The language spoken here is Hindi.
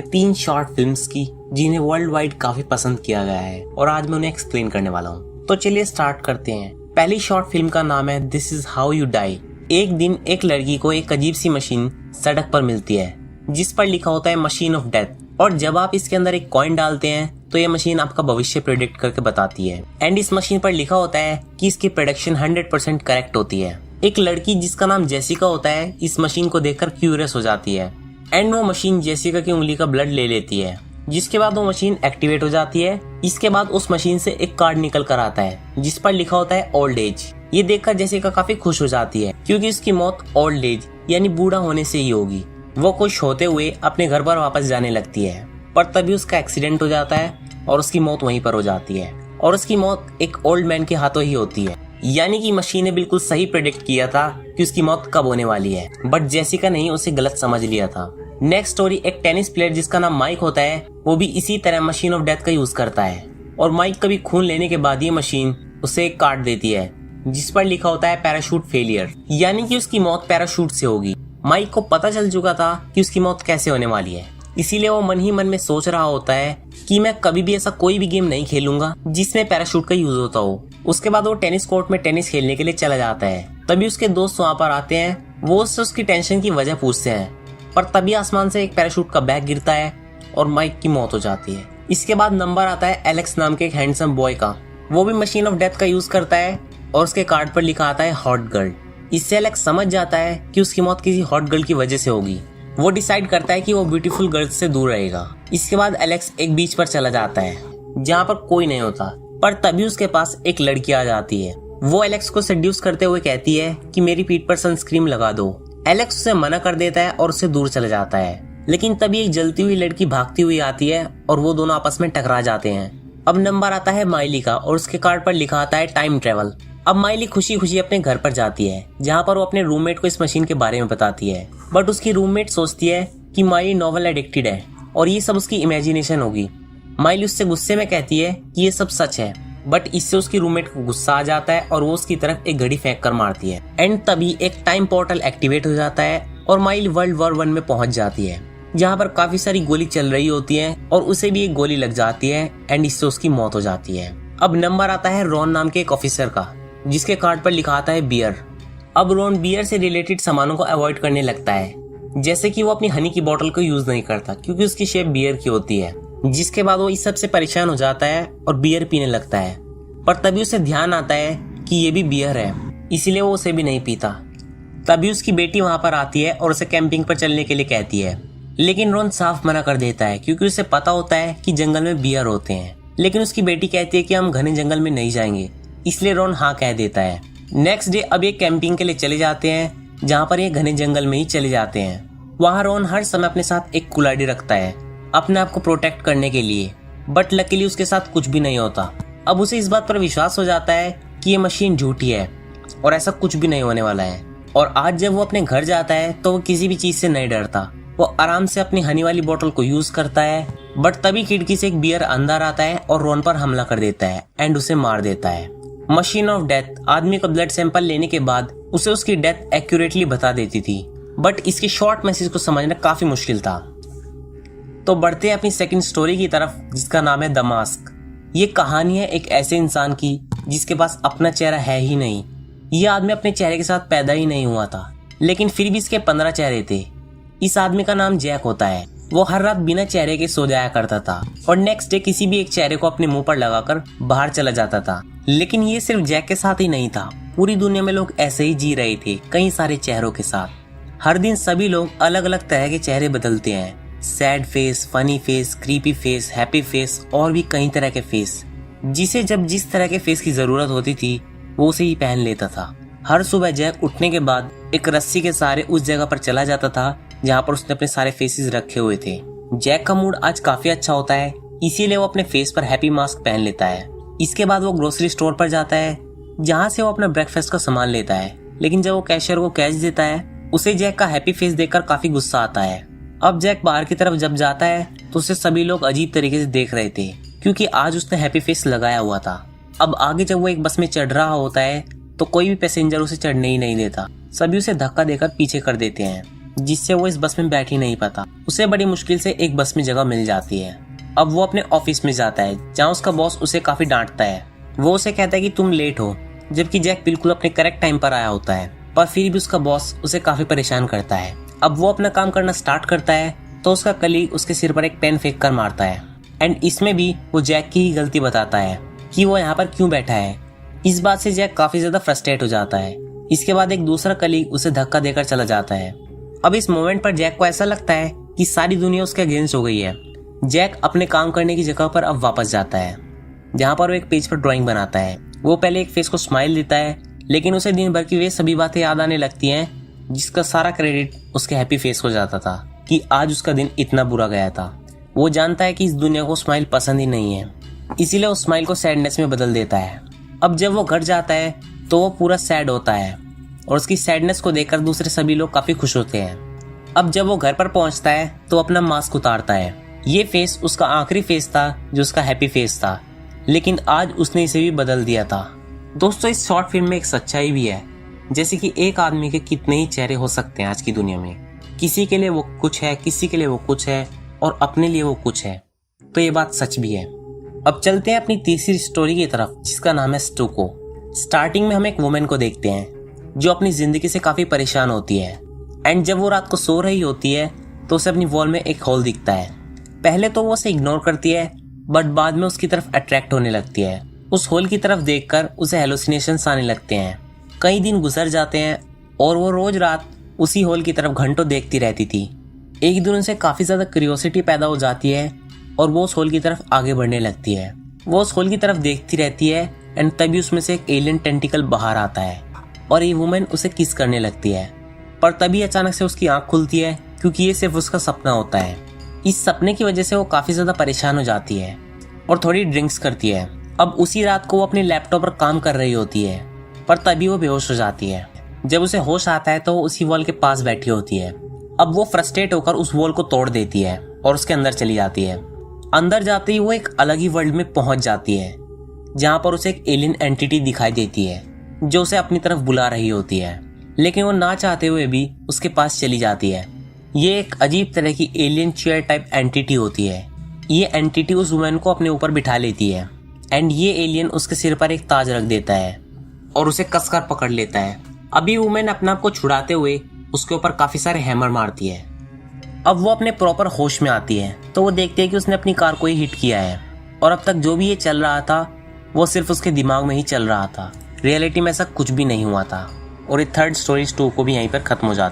3 शॉर्ट फिल्म्स की जिन्हें वर्ल्ड वाइड काफी पसंद किया गया है और आज मैं उन्हें एक्सप्लेन करने वाला हूँ। तो चलिए स्टार्ट करते हैं। पहली शॉर्ट फिल्म का नाम है this is how you die. एक दिन एक लड़की को एक अजीब सी मशीन सड़क पर मिलती है जिस पर लिखा होता है मशीन ऑफ डेथ, और जब आप इसके अंदर एक कॉइन डालते हैं तो ये मशीन आपका भविष्य प्रेडिक्ट करके बताती है। एंड इस मशीन पर लिखा होता है कि इसकी प्रेडिक्शन 100% करेक्ट होती है। एक लड़की जिसका नाम जेसिका होता है इस मशीन को देखकर क्यूरियस हो जाती है एंड वो मशीन जेसिका की उंगली का ब्लड ले लेती है, जिसके बाद वो मशीन एक्टिवेट हो जाती है। इसके बाद उस मशीन से एक कार्ड निकल कर आता है जिस पर लिखा होता है ओल्ड एज। ये देखकर जेसिका काफी खुश हो जाती है क्योंकि उसकी मौत ओल्ड एज यानी बूढ़ा होने से ही होगी। वो खुश होते हुए अपने घर पर वापस जाने लगती है, पर तभी उसका एक्सीडेंट हो जाता है और उसकी मौत वहीं पर हो जाती है। और उसकी मौत एक ओल्ड मैन के हाथों ही होती है, यानी कि मशीन ने बिल्कुल सही प्रेडिक्ट किया था कि उसकी मौत कब होने वाली है, बट जेसिका ने उसे गलत समझ लिया था। नेक्स्ट स्टोरी, एक टेनिस प्लेयर जिसका नाम माइक होता है वो भी इसी तरह मशीन ऑफ डेथ का यूज करता है। और माइक कभी खून लेने के बाद ये मशीन उसे एक कार्ड देती है जिस पर लिखा होता है पैराशूट फेलियर, यानी कि उसकी मौत पैराशूट से होगी। माइक को पता चल चुका था कि उसकी मौत कैसे होने वाली है, इसीलिए वो मन ही मन में सोच रहा होता है कि मैं कभी भी ऐसा कोई भी गेम नहीं खेलूंगा जिसमें पैराशूट का यूज होता हो। उसके बाद वो टेनिस कोर्ट में टेनिस खेलने के लिए चला जाता है। तभी उसके दोस्त वहाँ पर आते हैं, वो उससे उसकी टेंशन की वजह पूछते हैं, पर तभी आसमान से एक पैराशूट का बैग गिरता है और माइक की मौत हो जाती है। इसके बाद नंबर आता है एलेक्स नाम के एक हैंडसम बॉय का। वो भी मशीन ऑफ डेथ का यूज करता है और उसके कार्ड पर लिखा आता है हॉट गर्ल। इससे एलेक्स समझ जाता है कि उसकी मौत किसी हॉट गर्ल की वजह से होगी। वो डिसाइड करता है कि वो ब्यूटीफुल गर्ल्स से दूर रहेगा। इसके बाद एलेक्स एक बीच पर चला जाता है जहाँ पर कोई नहीं होता, पर तभी उसके पास एक लड़की आ जाती है। वो एलेक्स को सेड्यूस करते हुए कहती है कि मेरी पीठ पर सनस्क्रीन लगा दो। एलेक्स उसे मना कर देता है और उससे दूर चला जाता है, लेकिन तभी एक जलती हुई लड़की भागती हुई आती है और वो दोनों आपस में टकरा जाते हैं। अब नंबर आता है माइली का और उसके कार्ड पर लिखा आता है टाइम ट्रेवल। अब माइली खुशी खुशी अपने घर पर जाती है जहाँ पर वो अपने रूममेट को इस मशीन के बारे में बताती है, बट उसकी रूममेट सोचती है कि माइली नॉवल एडिक्टेड है और ये सब उसकी इमेजिनेशन होगी। माइली उससे गुस्से में कहती है कि ये सब सच है, बट इससे उसकी रूममेट को गुस्सा आ जाता है और वो उसकी तरफ एक घड़ी फेंक कर मारती है। एंड तभी एक टाइम पोर्टल एक्टिवेट हो जाता है और माइली वर्ल्ड वॉर 1 में पहुंच जाती है जहाँ पर काफी सारी गोली चल रही होती है और उसे भी एक गोली लग जाती है एंड इससे उसकी मौत हो जाती है। अब नंबर आता है रॉन नाम के एक ऑफिसर का जिसके कार्ड पर लिखा आता है बियर। अब रॉन बियर से रिलेटेड सामानों को अवॉइड करने लगता है, जैसे कि वो अपनी हनी की बोतल को यूज नहीं करता क्योंकि उसकी शेप बियर की होती है। जिसके बाद वो इस सब से परेशान हो जाता है और बियर पीने लगता है, पर तभी उसे ध्यान आता है कि ये भी बियर है, इसीलिए वो उसे भी नहीं पीता। तभी उसकी बेटी वहां पर आती है और उसे कैंपिंग पर चलने के लिए कहती है, लेकिन रॉन साफ मना कर देता है क्योंकि उसे पता होता है कि जंगल में बियर होते हैं। लेकिन उसकी बेटी कहती है कि हम घने जंगल में नहीं जाएंगे, इसलिए रॉन हाँ कह देता है। नेक्स्ट डे अब ये कैंपिंग के लिए चले जाते हैं जहाँ पर ये घने जंगल में ही चले जाते हैं। वहाँ रॉन हर समय अपने साथ एक कुल्हाड़ी रखता है अपने आप को प्रोटेक्ट करने के लिए, बट लकीली उसके साथ कुछ भी नहीं होता। अब उसे इस बात पर विश्वास हो जाता है कि ये मशीन झूठी है और ऐसा कुछ भी नहीं होने वाला है। और आज जब वो अपने घर जाता है तो वो किसी भी चीज से नहीं डरता। वो आराम से अपनी हनी वाली बोतल को यूज करता है, बट तभी खिड़की से एक बियर अंदर आता है और रॉन पर हमला कर देता है एंड उसे मार देता है। मशीन ऑफ डेथ आदमी का ब्लड सैंपल लेने के बाद उसे उसकी डेथ एक्यूरेटली बता देती थी, बट इसके शॉर्ट मैसेज को समझना काफी मुश्किल था। तो बढ़ते हैं अपनी सेकंड स्टोरी की तरफ जिसका नाम है द मास्क। ये कहानी है एक ऐसे इंसान की जिसके पास अपना चेहरा है ही नहीं। ये आदमी अपने चेहरे के साथ पैदा ही नहीं हुआ था, लेकिन फिर भी इसके 15 चेहरे थे। इस आदमी का नाम जैक होता है। वो हर रात बिना चेहरे के सो जाया करता था और नेक्स्ट डे किसी भी एक चेहरे को अपने मुंह पर लगाकर बाहर चला जाता था। लेकिन ये सिर्फ जैक के साथ ही नहीं था, पूरी दुनिया में लोग ऐसे ही जी रहे थे कई सारे चेहरों के साथ। हर दिन सभी लोग अलग अलग तरह के चेहरे बदलते हैं, sad face, funny face, creepy face, happy face और भी कई तरह के फेस। जिसे जब जिस तरह के फेस की जरूरत होती थी वो उसे ही पहन लेता था। हर सुबह जैक उठने के बाद एक रस्सी के सहारे उस जगह पर चला जाता था जहाँ पर उसने अपने सारे फेसेस रखे हुए थे। जैक का मूड आज काफी अच्छा होता है, इसीलिए वो अपने फेस पर हैप्पी मास्क पहन लेता है। इसके बाद वो ग्रोसरी स्टोर पर जाता है जहाँ से वो अपना ब्रेकफास्ट का सामान लेता है, लेकिन जब वो कैशियर को कैश देता है उसे जैक का हैप्पी फेस देखकर काफी गुस्सा आता है। अब जैक बाहर की तरफ जब जाता है तो उसे सभी लोग अजीब तरीके से देख रहे थे क्योंकि आज उसने हैप्पी फेस लगाया हुआ था। अब आगे जब वो एक बस में चढ़ रहा होता है तो कोई भी पैसेंजर उसे चढ़ने ही नहीं देता, सभी उसे धक्का देकर पीछे कर देते हैं। जिससे वो इस बस में बैठ ही नहीं पाता। उसे बड़ी मुश्किल से एक बस में जगह मिल जाती है। अब वो अपने ऑफिस में जाता है जहाँ उसका बॉस उसे काफी डांटता है। वो उसे कहता है कि तुम लेट हो, जबकि जैक बिल्कुल अपने करेक्ट टाइम पर आया होता है, पर फिर भी उसका बॉस उसे काफी परेशान करता है। अब वो अपना काम करना स्टार्ट करता है तो उसका कलीग उसके सिर पर एक पेन फेंक कर मारता है। एंड इसमें भी वो जैक की ही गलती बताता है कि वो यहाँ पर क्यों बैठा है। इस बात से जैक काफी ज्यादा फ्रस्ट्रेट हो जाता है। इसके बाद एक दूसरा कलीग उसे धक्का देकर चला जाता है। अब इस मोमेंट पर जैक को ऐसा लगता है कि सारी दुनिया उसके अगेंस्ट हो गई है। जैक अपने काम करने की जगह पर अब वापस जाता है, जहाँ पर वो एक पेज पर ड्राइंग बनाता है। वो पहले एक फेस को स्माइल देता है, लेकिन उसे दिन भर की वे सभी बातें याद आने लगती हैं जिसका सारा क्रेडिट उसके हैप्पी फेस को जाता था कि आज उसका दिन इतना बुरा गया था। वो जानता है कि इस दुनिया को स्माइल पसंद ही नहीं है, इसीलिए उस स्माइल को सैडनेस में बदल देता है। अब जब वो घर जाता है तो वो पूरा सैड होता है और उसकी सैडनेस को देखकर दूसरे सभी लोग काफी खुश होते हैं। अब जब वो घर पर पहुंचता है तो अपना मास्क उतारता है। ये फेस उसका आखिरी फेस था जो उसका हैप्पी फेस था, लेकिन आज उसने इसे भी बदल दिया था। दोस्तों, इस शॉर्ट फिल्म में एक सच्चाई भी है, जैसे कि एक आदमी के कितने ही चेहरे हो सकते हैं आज की दुनिया में। किसी के लिए वो कुछ है, किसी के लिए वो कुछ है और अपने लिए वो कुछ है। तो ये बात सच भी है। अब चलते हैं अपनी तीसरी स्टोरी की तरफ, जिसका नाम है स्टूको। स्टार्टिंग में हम एक वुमेन को देखते हैं जो अपनी जिंदगी से काफी परेशान होती है। एंड जब वो रात को सो रही होती है तो उसे अपनी वॉल में एक होल दिखता है। पहले तो वो उसे इग्नोर करती है, बट बाद में उसकी तरफ अट्रैक्ट होने लगती है। उस होल की तरफ देखकर उसे हेलुसिनेशंस आने लगते हैं। कई दिन गुजर जाते हैं और वो रोज रात उसी होल की तरफ घंटों देखती रहती थी। एक दिन उसे काफी ज्यादा क्यूरियोसिटी पैदा हो जाती है और वो उस होल की तरफ आगे बढ़ने लगती है। वो उस होल की तरफ देखती रहती है एंड तभी उसमें से एक एलियन टेंटिकल बाहर आता है और ये वुमेन उसे किस करने लगती है। पर तभी अचानक से उसकी आंख खुलती है, क्योंकि ये सिर्फ उसका सपना होता है। इस सपने की वजह से वो काफी ज्यादा परेशान हो जाती है और थोड़ी ड्रिंक्स करती है। अब उसी रात को वो अपने लैपटॉप पर काम कर रही होती है, पर तभी वो बेहोश हो जाती है। जब उसे होश आता है तो वो उसी वॉल के पास बैठी होती है। अब वो फ्रस्ट्रेट होकर उस वॉल को तोड़ देती है और उसके अंदर चली जाती है। अंदर जाते ही वो एक अलग ही वर्ल्ड में पहुंच जाती है, जहां पर उसे एक एलियन एंटिटी दिखाई देती है जो उसे अपनी तरफ बुला रही होती है, लेकिन वो ना चाहते हुए भी उसके पास चली जाती है। ये एक अजीब तरह की एलियन चेयर टाइप एंटिटी होती है। ये एंटिटी उस वुमेन को अपने ऊपर बिठा लेती है एंड ये एलियन उसके सिर पर एक ताज रख देता है और उसे कसकर पकड़ लेता है। अभी वुमेन अपने आप को छुड़ाते हुए उसके ऊपर काफी सारे हैमर मारती है। अब वो अपने प्रॉपर होश में आती है तो वो देखती है कि उसने अपनी कार को ही हिट किया है और अब तक जो भी ये चल रहा था वो सिर्फ उसके दिमाग में ही चल रहा था। रियलिटी में ऐसा कुछ भी नहीं हुआ था। और ये थर्ड स्टोरी 2 को भी यहीं पर खत्म हो जाती है।